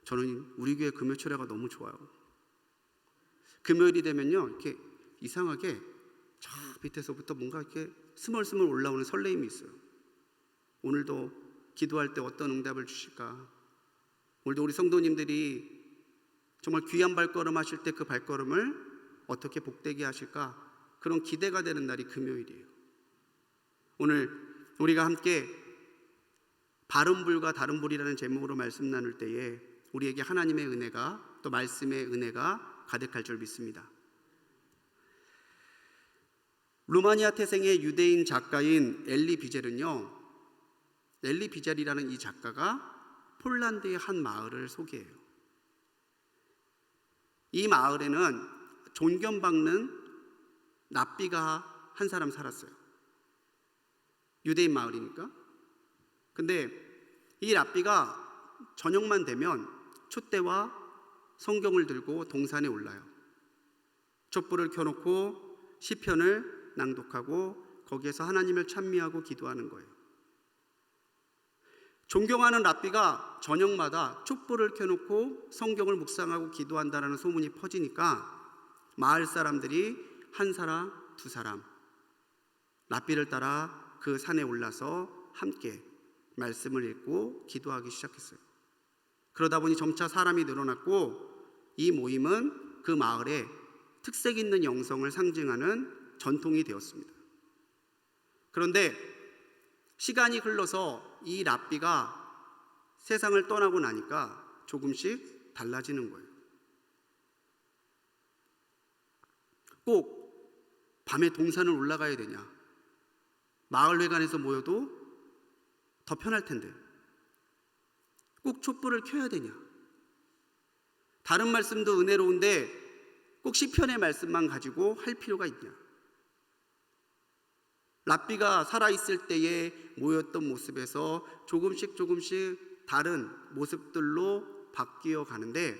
저는 우리 교회 금요 철야가 너무 좋아요. 금요일이 되면요, 이렇게 이상하게 저 밑에서부터 뭔가 이렇게 스멀스멀 올라오는 설레임이 있어요. 오늘도 기도할 때 어떤 응답을 주실까? 오늘도 우리 성도님들이 정말 귀한 발걸음 하실 때 그 발걸음을 어떻게 복되게 하실까? 그런 기대가 되는 날이 금요일이에요. 오늘 우리가 함께 바른 불과 다른 불이라는 제목으로 말씀 나눌 때에 우리에게 하나님의 은혜가, 또 말씀의 은혜가 가득할 줄 믿습니다. 루마니아 태생의 유대인 작가인 엘리 비젤은요, 엘리 비젤이라는 이 작가가 폴란드의 한 마을을 소개해요. 이 마을에는 존경받는 랍비가 한 사람 살았어요. 유대인 마을이니까. 근데 이 랍비가 저녁만 되면 촛대와 성경을 들고 동산에 올라요. 촛불을 켜놓고 시편을 낭독하고 거기에서 하나님을 찬미하고 기도하는 거예요. 존경하는 랍비가 저녁마다 촛불을 켜놓고 성경을 묵상하고 기도한다는 소문이 퍼지니까 마을 사람들이 한 사람, 두 사람 랍비를 따라 그 산에 올라서 함께 말씀을 읽고 기도하기 시작했어요. 그러다 보니 점차 사람이 늘어났고 이 모임은 그 마을의 특색 있는 영성을 상징하는 전통이 되었습니다. 그런데 시간이 흘러서 이 랍비가 세상을 떠나고 나니까 조금씩 달라지는 거예요. 꼭 밤에 동산을 올라가야 되냐? 마을회관에서 모여도 더 편할 텐데 꼭 촛불을 켜야 되냐? 다른 말씀도 은혜로운데 꼭 시편의 말씀만 가지고 할 필요가 있냐? 랍비가 살아있을 때에 모였던 모습에서 조금씩 다른 모습들로 바뀌어 가는데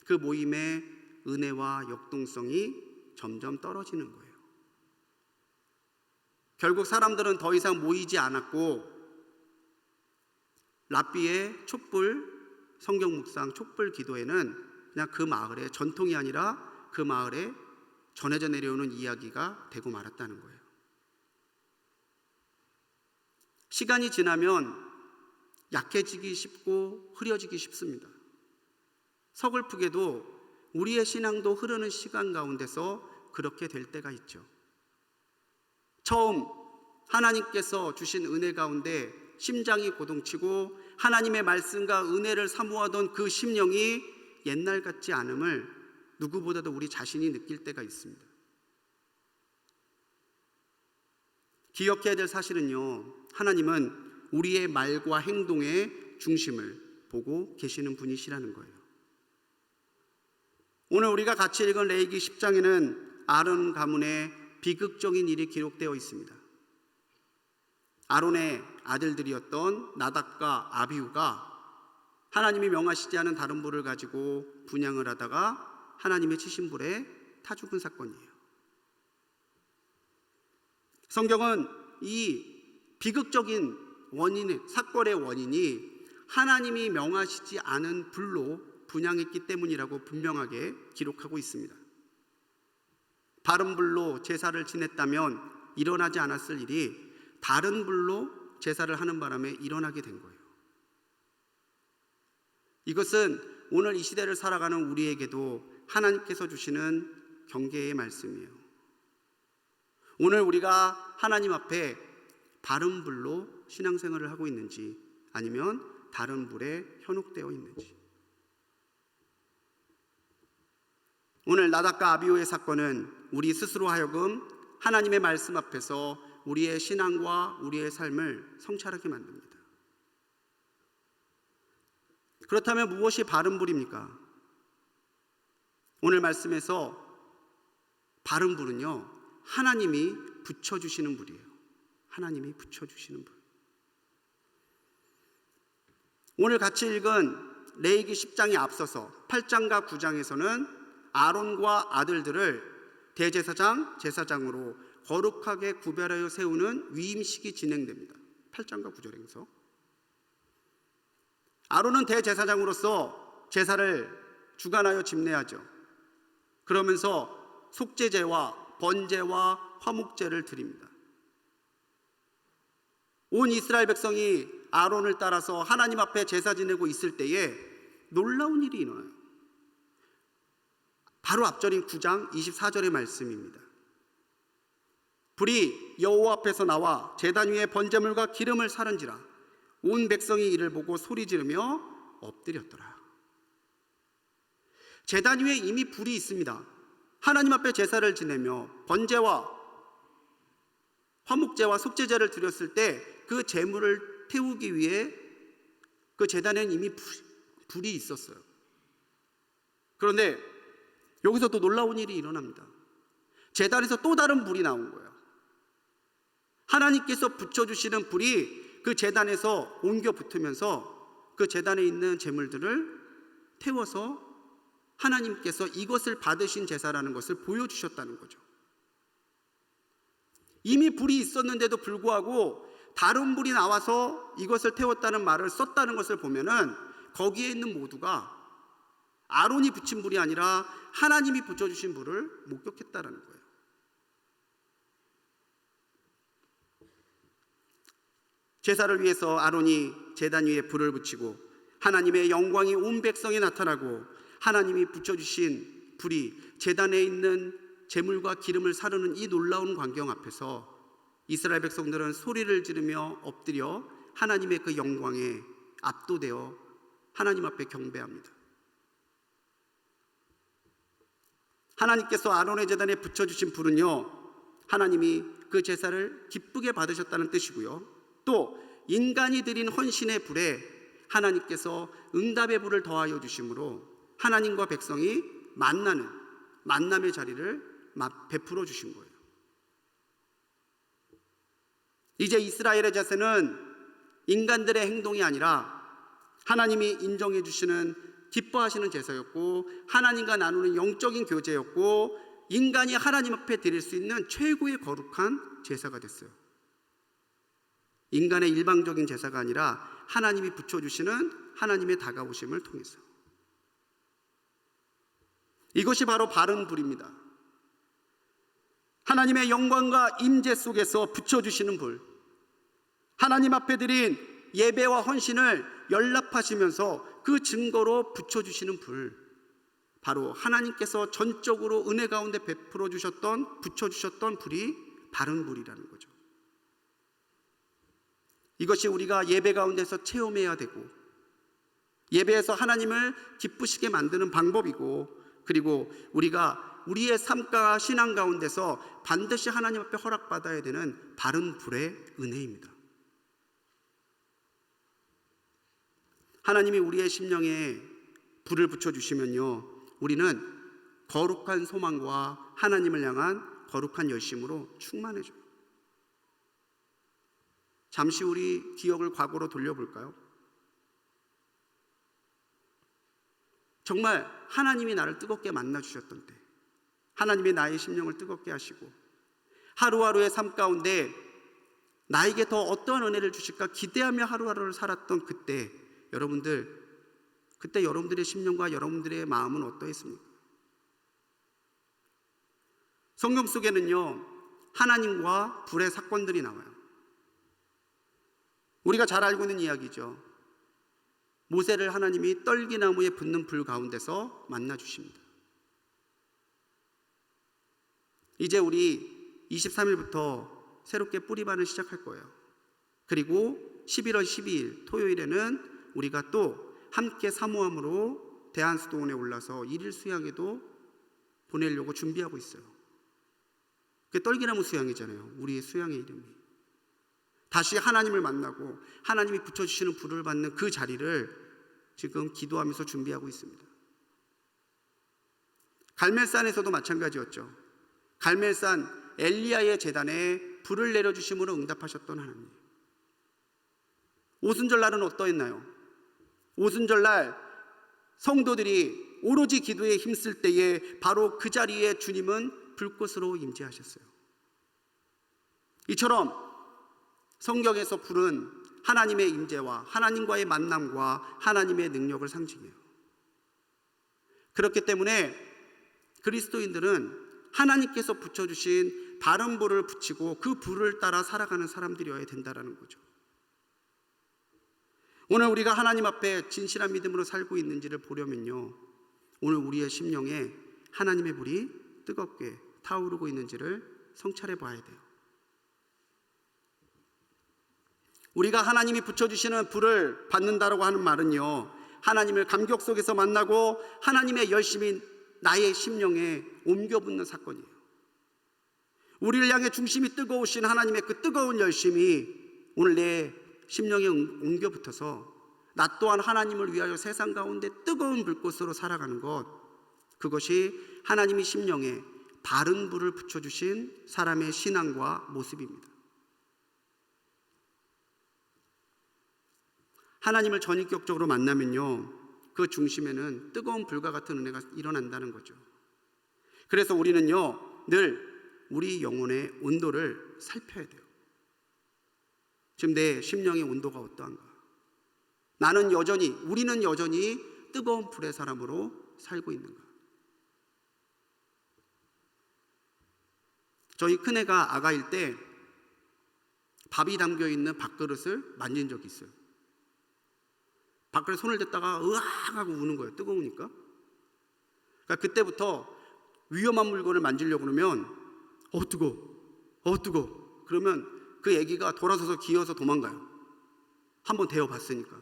그 모임의 은혜와 역동성이 점점 떨어지는 거예요. 결국 사람들은 더 이상 모이지 않았고 랍비의 촛불 성경 묵상, 촛불 기도에는 그냥 그 마을의 전통이 아니라 그 마을에 전해져 내려오는 이야기가 되고 말았다는 거예요. 시간이 지나면 약해지기 쉽고 흐려지기 쉽습니다. 서글프게도 우리의 신앙도 흐르는 시간 가운데서 그렇게 될 때가 있죠. 처음 하나님께서 주신 은혜 가운데 심장이 고동치고 하나님의 말씀과 은혜를 사모하던 그 심령이 옛날 같지 않음을 누구보다도 우리 자신이 느낄 때가 있습니다. 기억해야 될 사실은요, 하나님은 우리의 말과 행동의 중심을 보고 계시는 분이시라는 거예요. 오늘 우리가 같이 읽은 레위기 10장에는 아론 가문의 비극적인 일이 기록되어 있습니다. 아론의 아들들이었던 나답과 아비후가 하나님이 명하시지 않은 다른 불을 가지고 분향을 하다가 하나님의 치신 불에 타 죽은 사건이에요. 성경은 이 비극적인 사건의 원인이 하나님이 명하시지 않은 불로 분향했기 때문이라고 분명하게 기록하고 있습니다. 바른 불로 제사를 지냈다면 일어나지 않았을 일이 다른 불로 제사를 하는 바람에 일어나게 된 거예요. 이것은 오늘 이 시대를 살아가는 우리에게도 하나님께서 주시는 경계의 말씀이에요. 오늘 우리가 하나님 앞에 바른 불로 신앙생활을 하고 있는지 아니면 다른 불에 현혹되어 있는지. 오늘 나답과 아비후의 사건은 우리 스스로 하여금 하나님의 말씀 앞에서 우리의 신앙과 우리의 삶을 성찰하게 만듭니다. 그렇다면 무엇이 바른 불입니까? 오늘 말씀에서 바른 불은요, 하나님이 붙여주시는 불이에요. 하나님이 붙여주시는 불. 오늘 같이 읽은 레위기 10장에 앞서서 8장과 9장에서는 아론과 아들들을 대제사장, 제사장으로 거룩하게 구별하여 세우는 위임식이 진행됩니다. 8장과 9절에서 아론은 대제사장으로서 제사를 주관하여 집례하죠. 그러면서 속죄제와 번제와 화목제를 드립니다. 온 이스라엘 백성이 아론을 따라서 하나님 앞에 제사 지내고 있을 때에 놀라운 일이 일어나요. 바로 앞절인 9장 24절의 말씀입니다. 불이 여호와 앞에서 나와 제단 위에 번제물과 기름을 사른지라 온 백성이 이를 보고 소리 지르며 엎드렸더라. 제단 위에 이미 불이 있습니다. 하나님 앞에 제사를 지내며 번제와 화목제와 속죄제를 드렸을 때 그 제물을 태우기 위해 그 제단에는 이미 불이 있었어요. 그런데 여기서 또 놀라운 일이 일어납니다. 제단에서 또 다른 불이 나온 거예요. 하나님께서 붙여주시는 불이 그 제단에서 옮겨 붙으면서 그 제단에 있는 제물들을 태워서 하나님께서 이것을 받으신 제사라는 것을 보여주셨다는 거죠. 이미 불이 있었는데도 불구하고 다른 불이 나와서 이것을 태웠다는 말을 썼다는 것을 보면은 거기에 있는 모두가 아론이 붙인 불이 아니라 하나님이 붙여주신 불을 목격했다는 거예요. 제사를 위해서 아론이 제단 위에 불을 붙이고 하나님의 영광이 온 백성에 나타나고 하나님이 붙여주신 불이 제단에 있는 제물과 기름을 사르는 이 놀라운 광경 앞에서 이스라엘 백성들은 소리를 지르며 엎드려 하나님의 그 영광에 압도되어 하나님 앞에 경배합니다. 하나님께서 아론의 제단에 붙여주신 불은요, 하나님이 그 제사를 기쁘게 받으셨다는 뜻이고요, 또 인간이 드린 헌신의 불에 하나님께서 응답의 불을 더하여 주심으로 하나님과 백성이 만나는 만남의 자리를 베풀어 주신 거예요. 이제 이스라엘의 제사는 인간들의 행동이 아니라 하나님이 인정해 주시는 기뻐하시는 제사였고 하나님과 나누는 영적인 교제였고 인간이 하나님 앞에 드릴 수 있는 최고의 거룩한 제사가 됐어요. 인간의 일방적인 제사가 아니라 하나님이 붙여주시는 하나님의 다가오심을 통해서. 이것이 바로 바른 불입니다. 하나님의 영광과 임재 속에서 붙여주시는 불, 하나님 앞에 드린 예배와 헌신을 연락하시면서 그 증거로 붙여주시는 불, 바로 하나님께서 전적으로 은혜 가운데 베풀어 주셨던, 붙여주셨던 불이 바른 불이라는 거죠. 이것이 우리가 예배 가운데서 체험해야 되고 예배에서 하나님을 기쁘시게 만드는 방법이고, 그리고 우리가 우리의 삶과 신앙 가운데서 반드시 하나님 앞에 허락받아야 되는 바른 불의 은혜입니다. 하나님이 우리의 심령에 불을 붙여주시면요, 우리는 거룩한 소망과 하나님을 향한 거룩한 열심으로 충만해져요. 잠시 우리 기억을 과거로 돌려볼까요? 정말 하나님이 나를 뜨겁게 만나주셨던 때, 하나님이 나의 심령을 뜨겁게 하시고 하루하루의 삶 가운데 나에게 더 어떠한 은혜를 주실까 기대하며 하루하루를 살았던 그때, 그때 여러분들의 심령과 여러분들의 마음은 어떠했습니까? 성경 속에는요, 하나님과 불의 사건들이 나와요. 우리가 잘 알고 있는 이야기죠. 모세를 하나님이 떨기나무에 붙는 불 가운데서 만나 주십니다. 이제 우리 23일부터 새롭게 뿌리반을 시작할 거예요. 그리고 11월 12일 토요일에는 우리가 또 함께 사모함으로 대한수도원에 올라서 1일 수양에도 보내려고 준비하고 있어요. 그게 떨기나무 수양이잖아요. 우리의 수양의 이름이. 다시 하나님을 만나고 하나님이 붙여주시는 불을 받는 그 자리를 지금 기도하면서 준비하고 있습니다. 갈멜산에서도 마찬가지였죠. 갈멜산 엘리야의 제단에 불을 내려주심으로 응답하셨던 하나님. 오순절날은 어떠했나요? 오순절날 성도들이 오로지 기도에 힘쓸 때에 바로 그 자리에 주님은 불꽃으로 임재하셨어요. 이처럼 성경에서 불은 하나님의 임재와 하나님과의 만남과 하나님의 능력을 상징해요. 그렇기 때문에 그리스도인들은 하나님께서 붙여주신 바른 불을 붙이고 그 불을 따라 살아가는 사람들이어야 된다는 거죠. 오늘 우리가 하나님 앞에 진실한 믿음으로 살고 있는지를 보려면요, 오늘 우리의 심령에 하나님의 불이 뜨겁게 타오르고 있는지를 성찰해 봐야 돼요. 우리가 하나님이 붙여주시는 불을 받는다라고 하는 말은요, 하나님을 감격 속에서 만나고 하나님의 열심이 나의 심령에 옮겨붙는 사건이에요. 우리를 향해 중심이 뜨거우신 하나님의 그 뜨거운 열심이 오늘 내 심령에 옮겨붙어서 나 또한 하나님을 위하여 세상 가운데 뜨거운 불꽃으로 살아가는 것, 그것이 하나님이 심령에 바른 불을 붙여주신 사람의 신앙과 모습입니다. 하나님을 전인격적으로 만나면요, 그 중심에는 뜨거운 불과 같은 은혜가 일어난다는 거죠. 그래서 우리는요, 늘 우리 영혼의 온도를 살펴야 돼요. 지금 내 심령의 온도가 어떠한가? 우리는 여전히 뜨거운 불의 사람으로 살고 있는가? 저희 큰애가 아가일 때 밥이 담겨있는 밥그릇을 만진 적이 있어요. 밥그릇에 손을 댔다가 으악 하고 우는 거예요. 뜨거우니까. 그러니까 그때부터 위험한 물건을 만지려고 그러면 뜨거워 그러면 그 애기가 돌아서서 기어서 도망가요. 한번 데워봤으니까.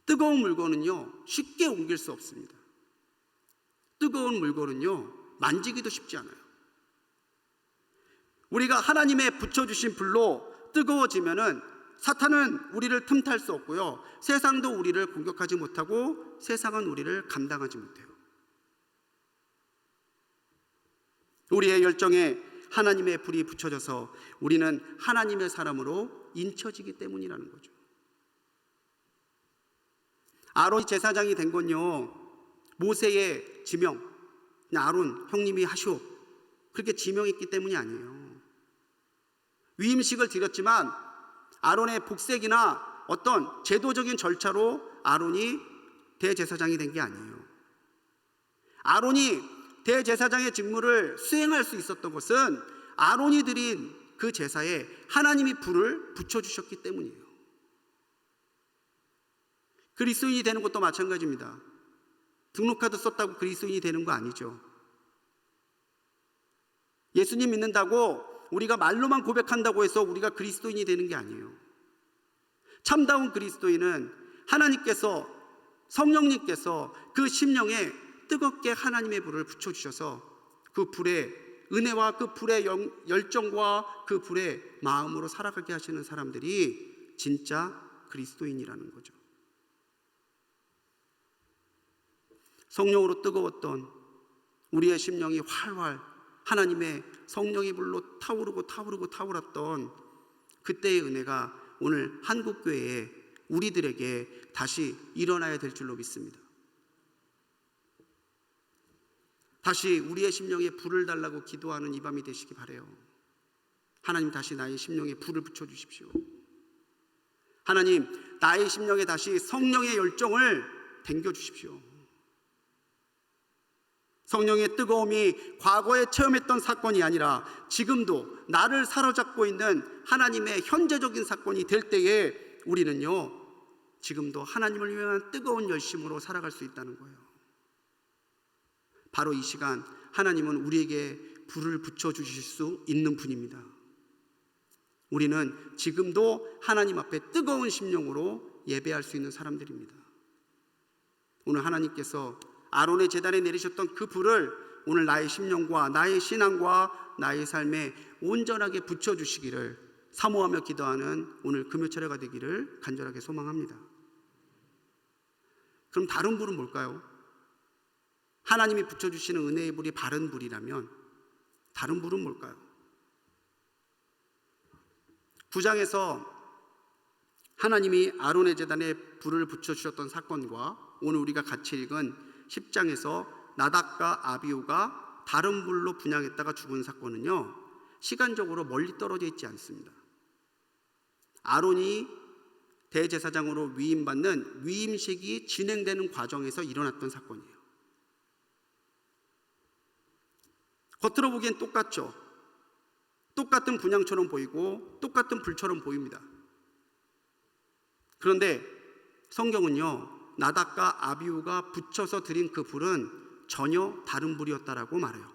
뜨거운 물건은요, 쉽게 옮길 수 없습니다. 뜨거운 물건은요, 만지기도 쉽지 않아요. 우리가 하나님의 붙여주신 불로 뜨거워지면은 사탄은 우리를 틈탈 수 없고요, 세상도 우리를 공격하지 못하고 세상은 우리를 감당하지 못해요. 우리의 열정에 하나님의 불이 붙여져서 우리는 하나님의 사람으로 인쳐지기 때문이라는 거죠. 아론이 제사장이 된 건요, 모세의 지명, 아론 형님이 하시오, 그렇게 지명했기 때문이 아니에요. 위임식을 드렸지만 아론의 복색이나 어떤 제도적인 절차로 아론이 대제사장이 된 게 아니에요. 아론이 대제사장의 직무를 수행할 수 있었던 것은 아론이 드린 그 제사에 하나님이 불을 붙여주셨기 때문이에요. 그리스도인이 되는 것도 마찬가지입니다. 등록카드 썼다고 그리스도인이 되는 거 아니죠. 예수님 믿는다고 우리가 말로만 고백한다고 해서 우리가 그리스도인이 되는 게 아니에요. 참다운 그리스도인은 하나님께서, 성령님께서 그 심령에 뜨겁게 하나님의 불을 붙여주셔서 그 불의 은혜와 그 불의 열정과 그 불의 마음으로 살아가게 하시는 사람들이 진짜 그리스도인이라는 거죠. 성령으로 뜨거웠던 우리의 심령이 활활 하나님의 성령의 불로 타오르던 그때의 은혜가 오늘 한국교회에 우리들에게 다시 일어나야 될 줄로 믿습니다. 다시 우리의 심령에 불을 달라고 기도하는 이 밤이 되시기 바라요. 하나님, 다시 나의 심령에 불을 붙여주십시오. 하나님, 나의 심령에 다시 성령의 열정을 댕겨주십시오. 성령의 뜨거움이 과거에 체험했던 사건이 아니라 지금도 나를 사로잡고 있는 하나님의 현재적인 사건이 될 때에 우리는요, 지금도 하나님을 위한 뜨거운 열심으로 살아갈 수 있다는 거예요. 바로 이 시간 하나님은 우리에게 불을 붙여주실 수 있는 분입니다. 우리는 지금도 하나님 앞에 뜨거운 심령으로 예배할 수 있는 사람들입니다. 오늘 하나님께서 아론의 제단에 내리셨던 그 불을 오늘 나의 심령과 나의 신앙과 나의 삶에 온전하게 붙여주시기를 사모하며 기도하는 오늘 금요철회가 되기를 간절하게 소망합니다. 그럼 다른 불은 뭘까요? 하나님이 붙여주시는 은혜의 불이 바른 불이라면 다른 불은 뭘까요? 9장에서 하나님이 아론의 제단에 불을 붙여주셨던 사건과 오늘 우리가 같이 읽은 10장에서 나답과 아비후가 다른 불로 분향했다가 죽은 사건은요, 시간적으로 멀리 떨어져 있지 않습니다. 아론이 대제사장으로 위임받는 위임식이 진행되는 과정에서 일어났던 사건이에요. 겉으로 보기엔 똑같죠. 똑같은 분향처럼 보이고 똑같은 불처럼 보입니다. 그런데 성경은요, 나답과 아비후가 붙여서 드린 그 불은 전혀 다른 불이었다라고 말해요.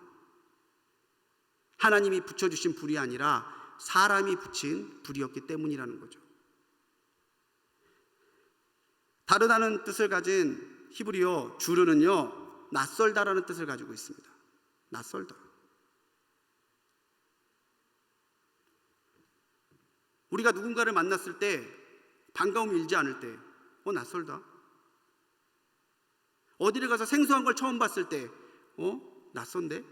하나님이 붙여주신 불이 아니라 사람이 붙인 불이었기 때문이라는 거죠. 다르다는 뜻을 가진 히브리어 주르는요, 낯설다라는 뜻을 가지고 있습니다. 낯설다. 우리가 누군가를 만났을 때 반가움이 일지 않을 때 낯설다. 어디를 가서 생소한 걸 처음 봤을 때 낯선데.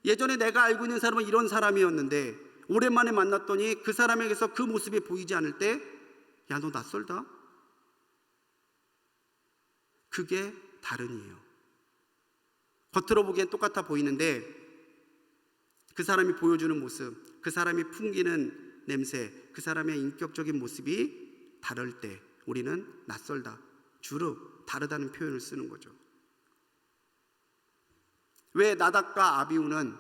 예전에 내가 알고 있는 사람은 이런 사람이었는데 오랜만에 만났더니 그 사람에게서 그 모습이 보이지 않을 때 야, 너 낯설다. 그게 다른이에요. 겉으로 보기엔 똑같아 보이는데 그 사람이 보여주는 모습, 그 사람이 풍기는 냄새, 그 사람의 인격적인 모습이 다를 때 우리는 낯설다, 주르, 다르다는 표현을 쓰는 거죠. 왜 나답과 아비후는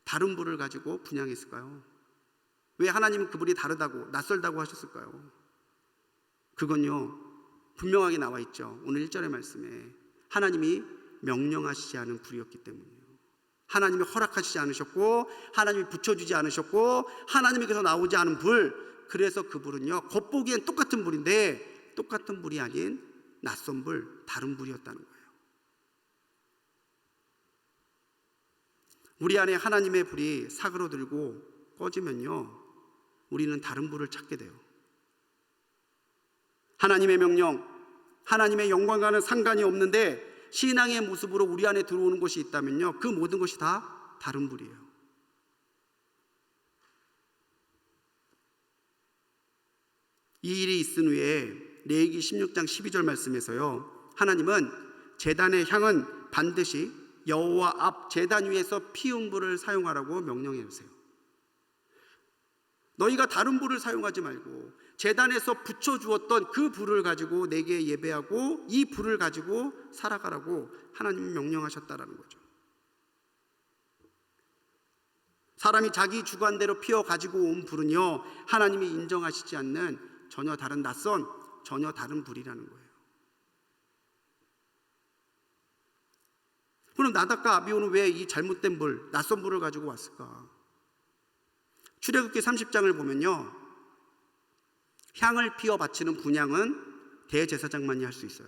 다른 불을 가지고 분향했을까요? 왜 하나님은 그 불이 다르다고, 낯설다고 하셨을까요? 그건요, 분명하게 나와 있죠. 오늘 1절의 말씀에 하나님이 명령하시지 않은 불이었기 때문이에요. 하나님이 허락하시지 않으셨고 하나님이 붙여주지 않으셨고 하나님에게서 나오지 않은 불, 그래서 그 불은요, 겉보기엔 똑같은 불인데 똑같은 불이 아닌 낯선 불, 다른 불이었다는 거예요. 우리 안에 하나님의 불이 사그러들고 꺼지면요, 우리는 다른 불을 찾게 돼요. 하나님의 명령, 하나님의 영광과는 상관이 없는데 신앙의 모습으로 우리 안에 들어오는 것이 있다면요, 그 모든 것이 다 다른 불이에요. 이 일이 있은 후에 레위기 16장 12절 말씀에서요, 하나님은 제단의 향은 반드시 여호와 앞 제단 위에서 피운 불을 사용하라고 명령해 주세요. 너희가 다른 불을 사용하지 말고 제단에서 붙여주었던 그 불을 가지고 내게 예배하고 이 불을 가지고 살아가라고 하나님이 명령하셨다라는 거죠. 사람이 자기 주관대로 피워 가지고 온 불은요, 하나님이 인정하시지 않는 전혀 다른 낯선, 전혀 다른 불이라는 거예요. 그럼 나답과 아비후는 왜 이 잘못된 불, 낯선 불을 가지고 왔을까? 출애굽기 30장을 보면요, 향을 피워 바치는 분향은 대제사장만이 할 수 있어요.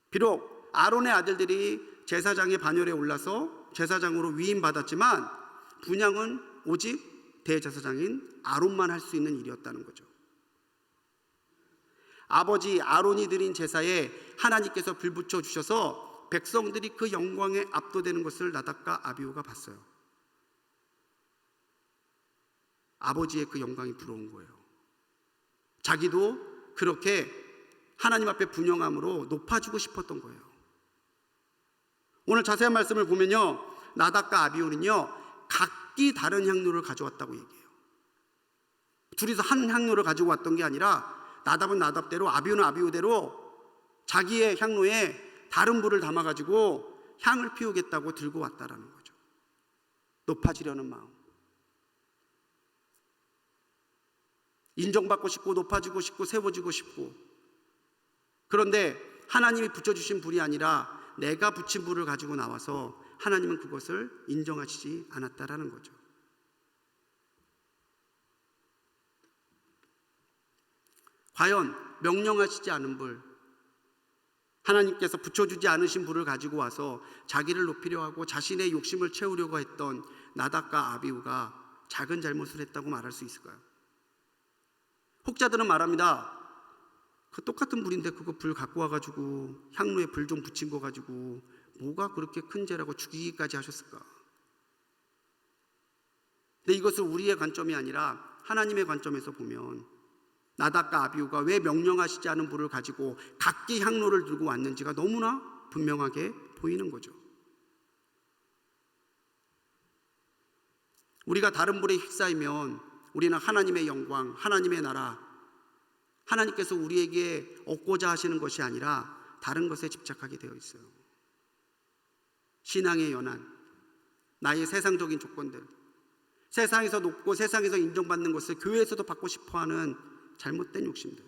비록 아론의 아들들이 제사장의 반열에 올라서 제사장으로 위임받았지만 분향은 오직 대제사장인 아론만 할 수 있는 일이었다는 거죠. 아버지 아론이 드린 제사에 하나님께서 불 붙여 주셔서 백성들이 그 영광에 압도되는 것을 나답과 아비후가 봤어요. 아버지의 그 영광이 부러운 거예요. 자기도 그렇게 하나님 앞에 분영함으로 높아지고 싶었던 거예요. 오늘 자세한 말씀을 보면요, 나답과 아비후는요, 각기 다른 향로를 가져왔다고 얘기해요. 둘이서 한 향로를 가지고 왔던 게 아니라 나답은 나답대로, 아비후는 아비후대로 자기의 향로에 다른 불을 담아가지고 향을 피우겠다고 들고 왔다라는 거죠. 높아지려는 마음, 인정받고 싶고 높아지고 싶고 세워지고 싶고. 그런데 하나님이 붙여주신 불이 아니라 내가 붙인 불을 가지고 나와서 하나님은 그것을 인정하시지 않았다라는 거죠. 과연 명령하시지 않은 불, 하나님께서 붙여주지 않으신 불을 가지고 와서 자기를 높이려 하고 자신의 욕심을 채우려고 했던 나답과 아비후가 작은 잘못을 했다고 말할 수 있을까요? 혹자들은 말합니다. 그 똑같은 불인데 그거 불 갖고 와가지고 향로에 불 좀 붙인 거 가지고 뭐가 그렇게 큰 죄라고 죽이기까지 하셨을까? 근데 이것을 우리의 관점이 아니라 하나님의 관점에서 보면 나답과 아비후가 왜 명령하시지 않은 불을 가지고 각기 향로를 들고 왔는지가 너무나 분명하게 보이는 거죠. 우리가 다른 불에 휩싸이면 우리는 하나님의 영광, 하나님의 나라, 하나님께서 우리에게 얻고자 하시는 것이 아니라 다른 것에 집착하게 되어 있어요. 신앙의 연한, 나의 세상적인 조건들, 세상에서 높고 세상에서 인정받는 것을 교회에서도 받고 싶어하는 잘못된 욕심들.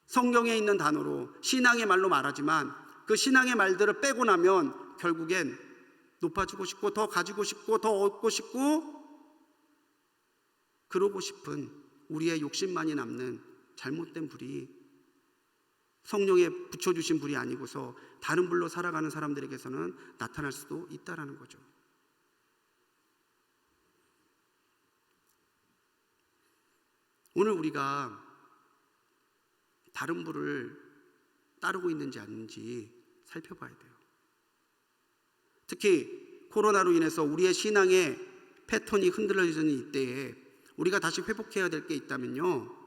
성경에 있는 단어로 신앙의 말로 말하지만 그 신앙의 말들을 빼고 나면 결국엔 높아지고 싶고 더 가지고 싶고 더 얻고 싶고 그러고 싶은 우리의 욕심만이 남는 잘못된 불이 성령에 붙여주신 불이 아니고서 다른 불로 살아가는 사람들에게서는 나타날 수도 있다라는 거죠. 오늘 우리가 다른 불을 따르고 있는지 아닌지 살펴봐야 돼요. 특히 코로나로 인해서 우리의 신앙의 패턴이 흔들려지는 이때에 우리가 다시 회복해야 될 게 있다면요,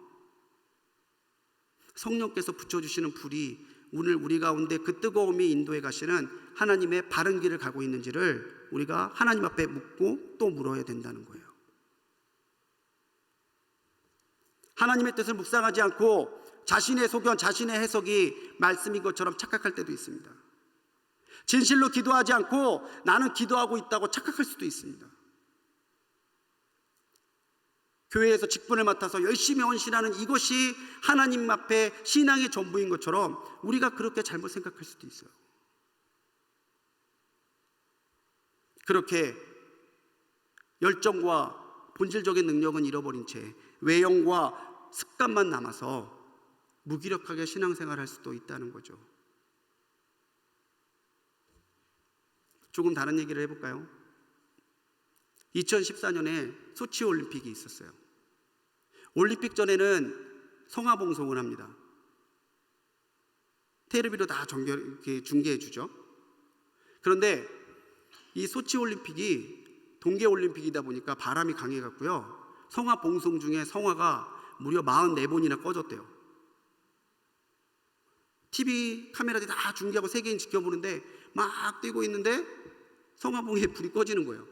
성령께서 붙여주시는 불이 오늘 우리 가운데 그 뜨거움이 인도해 가시는 하나님의 바른 길을 가고 있는지를 우리가 하나님 앞에 묻고 또 물어야 된다는 거예요. 하나님의 뜻을 묵상하지 않고 자신의 소견, 자신의 해석이 말씀인 것처럼 착각할 때도 있습니다. 진실로 기도하지 않고 나는 기도하고 있다고 착각할 수도 있습니다. 교회에서 직분을 맡아서 열심히 헌신하는 이것이 하나님 앞에 신앙의 전부인 것처럼 우리가 그렇게 잘못 생각할 수도 있어요. 그렇게 열정과 본질적인 능력은 잃어버린 채 외형과 습관만 남아서 무기력하게 신앙생활할 수도 있다는 거죠. 조금 다른 얘기를 해볼까요? 2014년에 소치 올림픽이 있었어요. 올림픽 전에는 성화봉송을 합니다. 테레비로 다 중계해 주죠. 그런데 이 소치 올림픽이 동계 올림픽이다 보니까 바람이 강해갖고요, 성화봉송 중에 성화가 무려 44번이나 꺼졌대요. TV 카메라들이 다 중계하고 세계인 지켜보는데 막 뛰고 있는데 성화봉에 불이 꺼지는 거예요.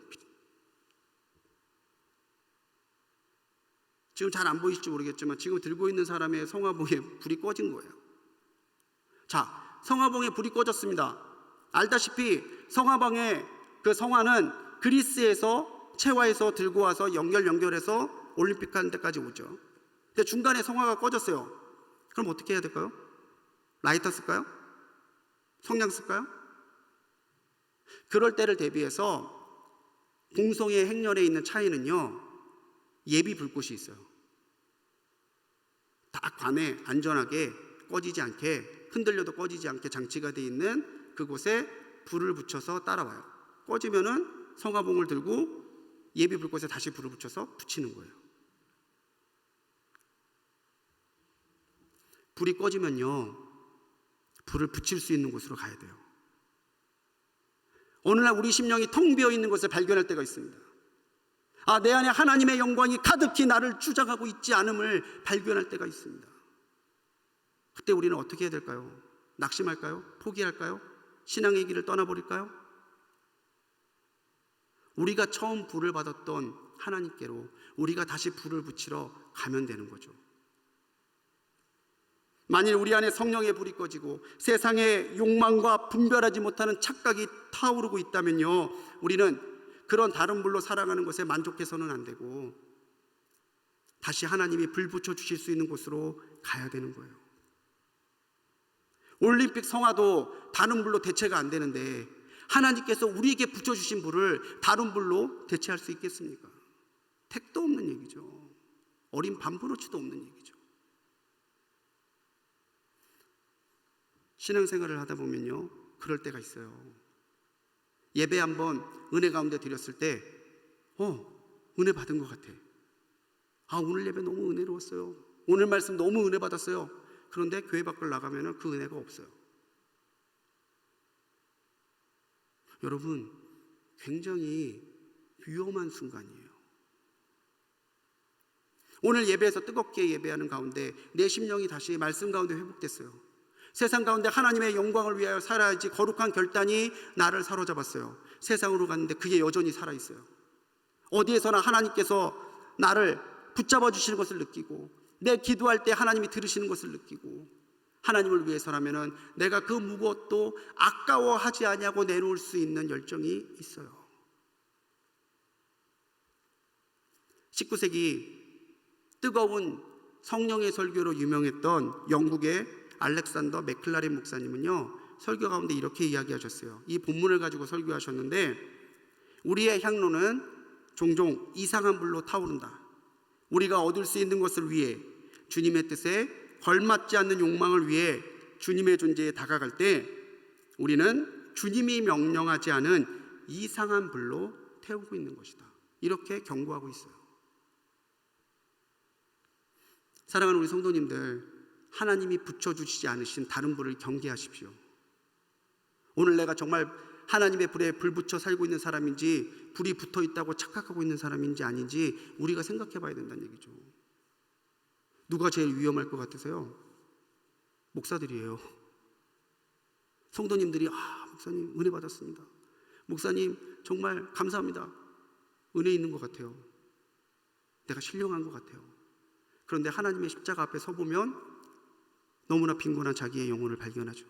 지금 잘 안 보이실지 모르겠지만 지금 들고 있는 사람의 성화봉에 불이 꺼진 거예요. 자, 성화봉에 불이 꺼졌습니다. 알다시피 성화봉의 그 성화는 그리스에서 채화해서 들고 와서 연결해서 올림픽 하는 데까지 오죠. 근데 중간에 성화가 꺼졌어요. 그럼 어떻게 해야 될까요? 라이터 쓸까요? 성냥 쓸까요? 그럴 때를 대비해서 봉송의 행렬에 있는 차에는요, 예비 불꽃이 있어요. 딱 관에 안전하게 꺼지지 않게, 흔들려도 꺼지지 않게 장치가 되어 있는 그곳에 불을 붙여서 따라와요. 꺼지면은 성화봉을 들고 예비 불꽃에 다시 불을 붙여서 붙이는 거예요. 불이 꺼지면요, 불을 붙일 수 있는 곳으로 가야 돼요. 어느 날 우리 심령이 텅 비어 있는 것을 발견할 때가 있습니다. 아, 내 안에 하나님의 영광이 가득히 나를 주장하고 있지 않음을 발견할 때가 있습니다. 그때 우리는 어떻게 해야 될까요? 낙심할까요? 포기할까요? 신앙의 길을 떠나버릴까요? 우리가 처음 불을 받았던 하나님께로 우리가 다시 불을 붙이러 가면 되는 거죠. 만일 우리 안에 성령의 불이 꺼지고 세상의 욕망과 분별하지 못하는 착각이 타오르고 있다면요, 우리는 그런 다른 불로 살아가는 것에 만족해서는 안 되고 다시 하나님이 불 붙여주실 수 있는 곳으로 가야 되는 거예요. 올림픽 성화도 다른 불로 대체가 안 되는데 하나님께서 우리에게 붙여주신 불을 다른 불로 대체할 수 있겠습니까? 택도 없는 얘기죠. 어린 반부러치도 없는 얘기죠. 신앙생활을 하다 보면요, 그럴 때가 있어요. 예배 한번 은혜 가운데 드렸을 때 은혜 받은 것 같아. 아, 오늘 예배 너무 은혜로웠어요. 오늘 말씀 너무 은혜 받았어요. 그런데 교회 밖을 나가면 그 은혜가 없어요. 여러분, 굉장히 위험한 순간이에요. 오늘 예배에서 뜨겁게 예배하는 가운데 내 심령이 다시 말씀 가운데 회복됐어요. 세상 가운데 하나님의 영광을 위하여 살아야지 거룩한 결단이 나를 사로잡았어요. 세상으로 갔는데 그게 여전히 살아있어요. 어디에서나 하나님께서 나를 붙잡아 주시는 것을 느끼고, 내 기도할 때 하나님이 들으시는 것을 느끼고, 하나님을 위해서라면은 내가 그 무엇도 아까워하지 아니하고 내놓을 수 있는 열정이 있어요. 19세기 뜨거운 성령의 설교로 유명했던 영국의 알렉산더 맥클라렌 목사님은요, 설교 가운데 이렇게 이야기하셨어요. 이 본문을 가지고 설교하셨는데, 우리의 향로는 종종 이상한 불로 타오른다. 우리가 얻을 수 있는 것을 위해, 주님의 뜻에 걸맞지 않는 욕망을 위해 주님의 존재에 다가갈 때 우리는 주님이 명령하지 않은 이상한 불로 태우고 있는 것이다. 이렇게 경고하고 있어요. 사랑하는 우리 성도님들, 하나님이 붙여주시지 않으신 다른 불을 경계하십시오. 오늘 내가 정말 하나님의 불에 불 붙여 살고 있는 사람인지, 불이 붙어 있다고 착각하고 있는 사람인지 아닌지 우리가 생각해 봐야 된다는 얘기죠. 누가 제일 위험할 것 같으세요? 목사들이에요. 성도님들이 목사님 은혜 받았습니다. 목사님 정말 감사합니다. 은혜 있는 것 같아요. 내가 신령한 것 같아요. 그런데 하나님의 십자가 앞에 서보면 너무나 빈곤한 자기의 영혼을 발견하죠.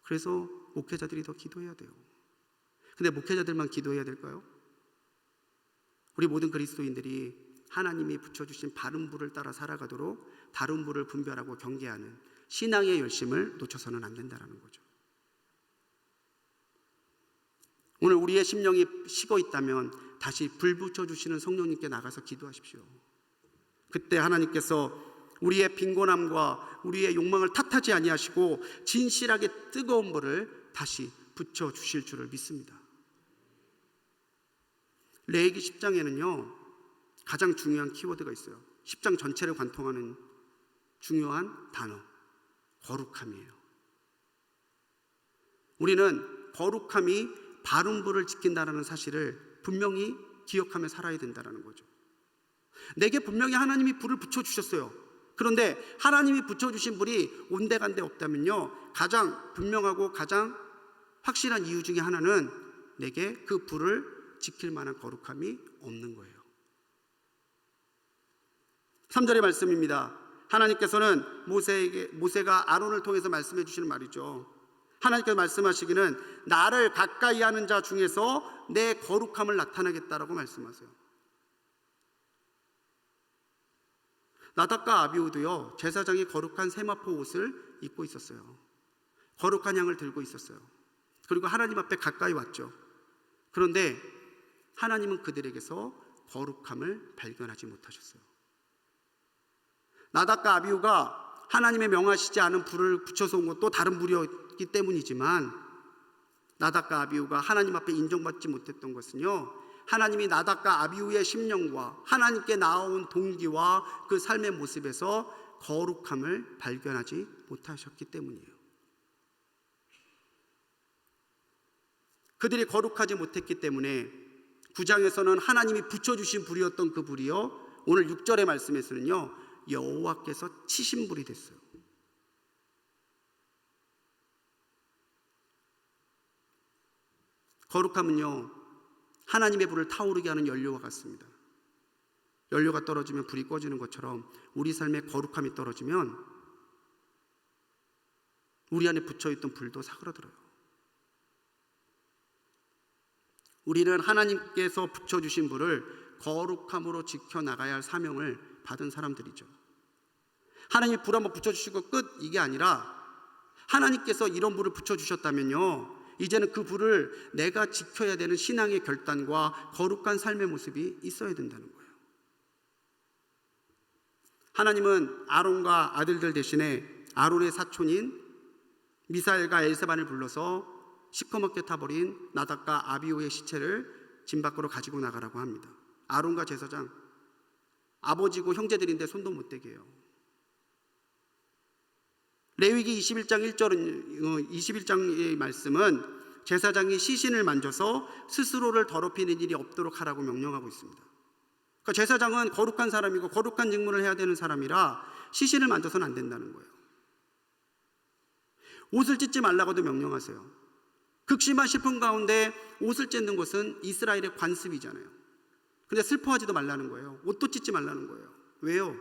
그래서 목회자들이 더 기도해야 돼요. 근데 목회자들만 기도해야 될까요? 우리 모든 그리스도인들이 하나님이 붙여주신 바른 불을 따라 살아가도록 다른 불을 분별하고 경계하는 신앙의 열심을 놓쳐서는 안 된다는 거죠. 오늘 우리의 심령이 식어 있다면 다시 불 붙여주시는 성령님께 나가서 기도하십시오. 그때 하나님께서 우리의 빈곤함과 우리의 욕망을 탓하지 아니하시고 진실하게 뜨거운 불을 다시 붙여주실 줄을 믿습니다. 레위기 10장에는요 가장 중요한 키워드가 있어요. 10장 전체를 관통하는 중요한 단어, 거룩함이에요. 우리는 거룩함이 바른 불을 지킨다는 사실을 분명히 기억하며 살아야 된다는 거죠. 내게 분명히 하나님이 불을 붙여주셨어요. 그런데 하나님이 붙여주신 불이 온데간데 없다면요, 가장 분명하고 가장 확실한 이유 중에 하나는 내게 그 불을 지킬 만한 거룩함이 없는 거예요. 3절의 말씀입니다. 하나님께서는 모세가 아론을 통해서 말씀해 주시는 말이죠. 하나님께서 말씀하시기는 나를 가까이 하는 자 중에서 내 거룩함을 나타내겠다라고 말씀하세요. 나답과 아비후도요 제사장이 거룩한 세마포 옷을 입고 있었어요. 거룩한 향을 들고 있었어요. 그리고 하나님 앞에 가까이 왔죠. 그런데 하나님은 그들에게서 거룩함을 발견하지 못하셨어요. 나답과 아비후가 하나님의 명하시지 않은 불을 붙여서 온 것도 다른 불이었기 때문이지만, 나답과 아비후가 하나님 앞에 인정받지 못했던 것은요, 하나님이 나답과 아비후의 심령과 하나님께 나아온 동기와 그 삶의 모습에서 거룩함을 발견하지 못하셨기 때문이에요. 그들이 거룩하지 못했기 때문에 9장에서는 하나님이 붙여주신 불이었던 그 불이요, 오늘 6절의 말씀에서는요 여호와께서 치신 불이 됐어요. 거룩함은요 하나님의 불을 타오르게 하는 연료와 같습니다. 연료가 떨어지면 불이 꺼지는 것처럼 우리 삶에 거룩함이 떨어지면 우리 안에 붙여있던 불도 사그라들어요. 우리는 하나님께서 붙여주신 불을 거룩함으로 지켜나가야 할 사명을 받은 사람들이죠. 하나님이 불 한번 붙여주시고 끝, 이게 아니라 하나님께서 이런 불을 붙여주셨다면요 이제는 그 불을 내가 지켜야 되는 신앙의 결단과 거룩한 삶의 모습이 있어야 된다는 거예요. 하나님은 아론과 아들들 대신에 아론의 사촌인 미사엘과 엘세반을 불러서 시커멓게 타버린 나답과 아비후의 시체를 진 밖으로 가지고 나가라고 합니다. 아론과 제사장, 아버지고 형제들인데 손도 못 대게 해요. 레위기 21장 1절은 21장의 말씀은 제사장이 시신을 만져서 스스로를 더럽히는 일이 없도록 하라고 명령하고 있습니다. 그러니까 제사장은 거룩한 사람이고 거룩한 직무를 해야 되는 사람이라 시신을 만져서는 안 된다는 거예요. 옷을 찢지 말라고도 명령하세요. 극심한 시품 가운데 옷을 찢는 것은 이스라엘의 관습이잖아요. 근데 슬퍼하지도 말라는 거예요. 옷도 찢지 말라는 거예요. 왜요?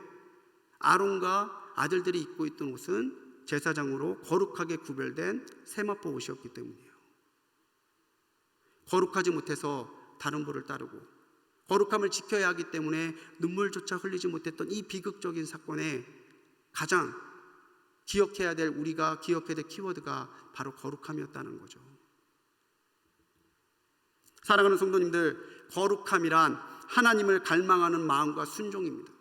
아론과 아들들이 입고 있던 옷은 제사장으로 거룩하게 구별된 세마포 옷이었기 때문이에요. 거룩하지 못해서 다른 부를 따르고 거룩함을 지켜야 하기 때문에 눈물조차 흘리지 못했던 이 비극적인 사건에 가장 기억해야 될, 우리가 기억해야 될 키워드가 바로 거룩함이었다는 거죠. 사랑하는 성도님들, 거룩함이란 하나님을 갈망하는 마음과 순종입니다.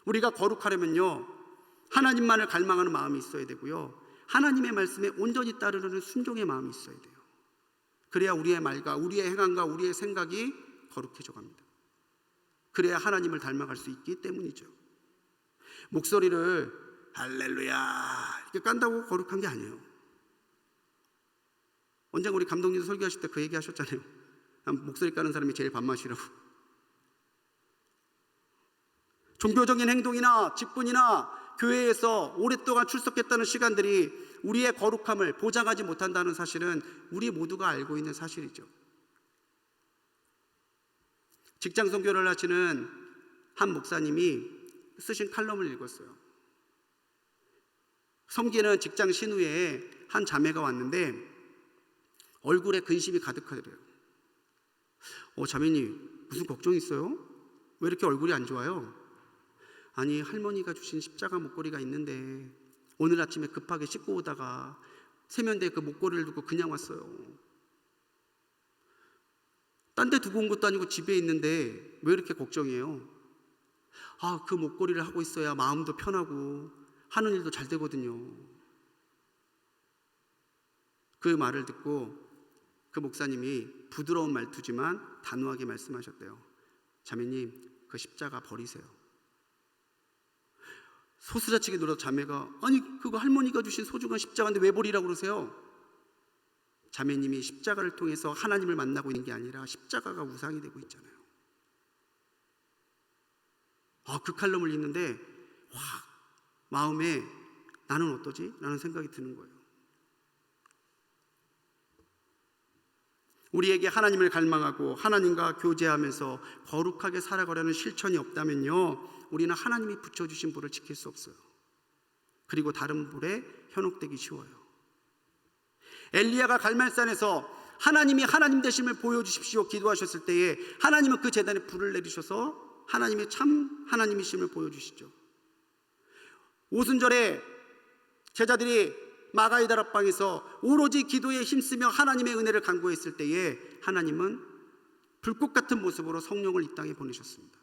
우리가 거룩하려면요, 하나님만을 갈망하는 마음이 있어야 되고요, 하나님의 말씀에 온전히 따르는 순종의 마음이 있어야 돼요. 그래야 우리의 말과 우리의 행함과 우리의 생각이 거룩해져 갑니다. 그래야 하나님을 닮아갈 수 있기 때문이죠. 목소리를 할렐루야 이렇게 깐다고 거룩한 게 아니에요. 언젠가 우리 감독님도 설교하실 때 그 얘기 하셨잖아요. 목소리 까는 사람이 제일 밥맛이라고. 종교적인 행동이나 직분이나 교회에서 오랫동안 출석했다는 시간들이 우리의 거룩함을 보장하지 못한다는 사실은 우리 모두가 알고 있는 사실이죠. 직장 선교를 하시는 한 목사님이 쓰신 칼럼을 읽었어요. 섬기는 직장 신우에 한 자매가 왔는데 얼굴에 근심이 가득하더래요. 자매님 무슨 걱정 있어요? 왜 이렇게 얼굴이 안 좋아요? 아니, 할머니가 주신 십자가 목걸이가 있는데 오늘 아침에 급하게 씻고 오다가 세면대에 그 목걸이를 두고 그냥 왔어요. 딴 데 두고 온 것도 아니고 집에 있는데 왜 이렇게 걱정이에요? 그 목걸이를 하고 있어야 마음도 편하고 하는 일도 잘 되거든요. 그 말을 듣고 그 목사님이 부드러운 말투지만 단호하게 말씀하셨대요. 자매님, 그 십자가 버리세요. 소스라치게 놀라서 자매가, 아니 그거 할머니가 주신 소중한 십자가인데 왜 버리라고 그러세요? 자매님이 십자가를 통해서 하나님을 만나고 있는 게 아니라 십자가가 우상이 되고 있잖아요. 그 칼럼을 읽는데 확 마음에 나는 어떠지? 라는 생각이 드는 거예요. 우리에게 하나님을 갈망하고 하나님과 교제하면서 거룩하게 살아가려는 실천이 없다면요, 우리는 하나님이 붙여주신 불을 지킬 수 없어요. 그리고 다른 불에 현혹되기 쉬워요. 엘리야가 갈멜산에서 하나님이 하나님 되심을 보여주십시오 기도하셨을 때에 하나님은 그 제단에 불을 내리셔서 하나님의 참 하나님이심을 보여주시죠. 오순절에 제자들이 마가의 다락방에서 오로지 기도에 힘쓰며 하나님의 은혜를 간구했을 때에 하나님은 불꽃 같은 모습으로 성령을 이 땅에 보내셨습니다.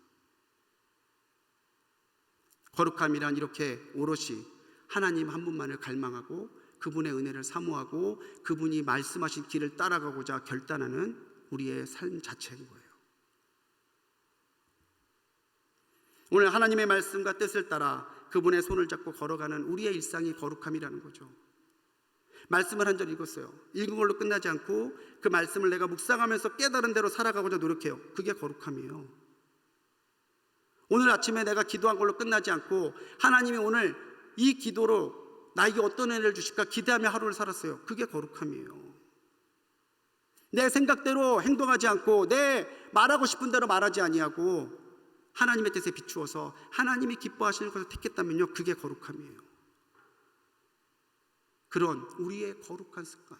거룩함이란 이렇게 오롯이 하나님 한 분만을 갈망하고 그분의 은혜를 사모하고 그분이 말씀하신 길을 따라가고자 결단하는 우리의 삶 자체인 거예요. 오늘 하나님의 말씀과 뜻을 따라 그분의 손을 잡고 걸어가는 우리의 일상이 거룩함이라는 거죠. 말씀을 한 절 읽었어요. 읽은 걸로 끝나지 않고 그 말씀을 내가 묵상하면서 깨달은 대로 살아가고자 노력해요. 그게 거룩함이에요. 오늘 아침에 내가 기도한 걸로 끝나지 않고 하나님이 오늘 이 기도로 나에게 어떤 은혜를 주실까 기대하며 하루를 살았어요. 그게 거룩함이에요. 내 생각대로 행동하지 않고 내 말하고 싶은 대로 말하지 아니하고 하나님의 뜻에 비추어서 하나님이 기뻐하시는 것을 택했다면요, 그게 거룩함이에요. 그런 우리의 거룩한 습관,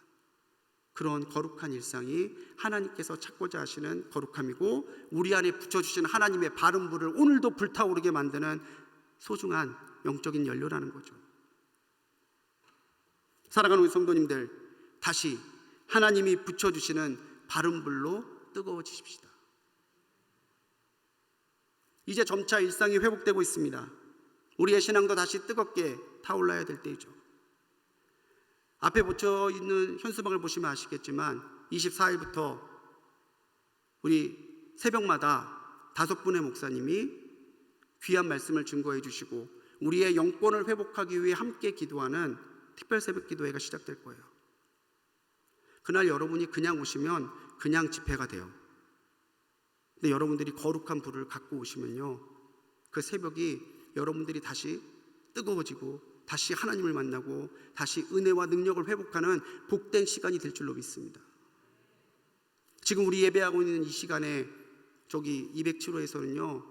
그런 거룩한 일상이 하나님께서 찾고자 하시는 거룩함이고 우리 안에 붙여주신 하나님의 바른 불을 오늘도 불타오르게 만드는 소중한 영적인 연료라는 거죠. 사랑하는 우리 성도님들, 다시 하나님이 붙여주시는 바른 불로 뜨거워지십시다. 이제 점차 일상이 회복되고 있습니다. 우리의 신앙도 다시 뜨겁게 타올라야 될 때이죠. 앞에 붙여 있는 현수막을 보시면 아시겠지만 24일부터 우리 새벽마다 5분의 목사님이 귀한 말씀을 증거해 주시고 우리의 영권을 회복하기 위해 함께 기도하는 특별 새벽 기도회가 시작될 거예요. 그날 여러분이 그냥 오시면 그냥 집회가 돼요. 근데 여러분들이 거룩한 불을 갖고 오시면요, 그 새벽이 여러분들이 다시 뜨거워지고 다시 하나님을 만나고 다시 은혜와 능력을 회복하는 복된 시간이 될 줄로 믿습니다. 지금 우리 예배하고 있는 이 시간에 저기 207호에서는요,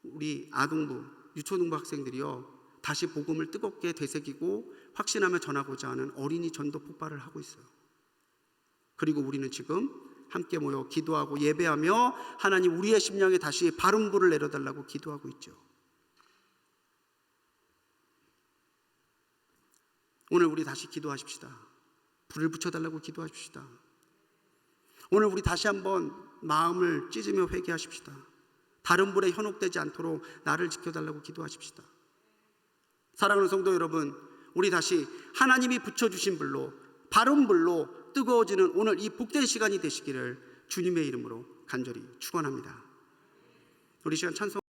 우리 아동부, 유초등부 학생들이요, 다시 복음을 뜨겁게 되새기고 확신하며 전하고자 하는 어린이 전도 폭발을 하고 있어요. 그리고 우리는 지금 함께 모여 기도하고 예배하며 하나님 우리의 심령에 다시 바른 불을 내려달라고 기도하고 있죠. 오늘 우리 다시 기도하십시다. 불을 붙여달라고 기도하십시다. 오늘 우리 다시 한번 마음을 찢으며 회개하십시다. 다른 불에 현혹되지 않도록 나를 지켜달라고 기도하십시다. 사랑하는 성도 여러분, 우리 다시 하나님이 붙여주신 불로, 바른 불로 뜨거워지는 오늘 이 복된 시간이 되시기를 주님의 이름으로 간절히 축원합니다. 우리 시간 찬송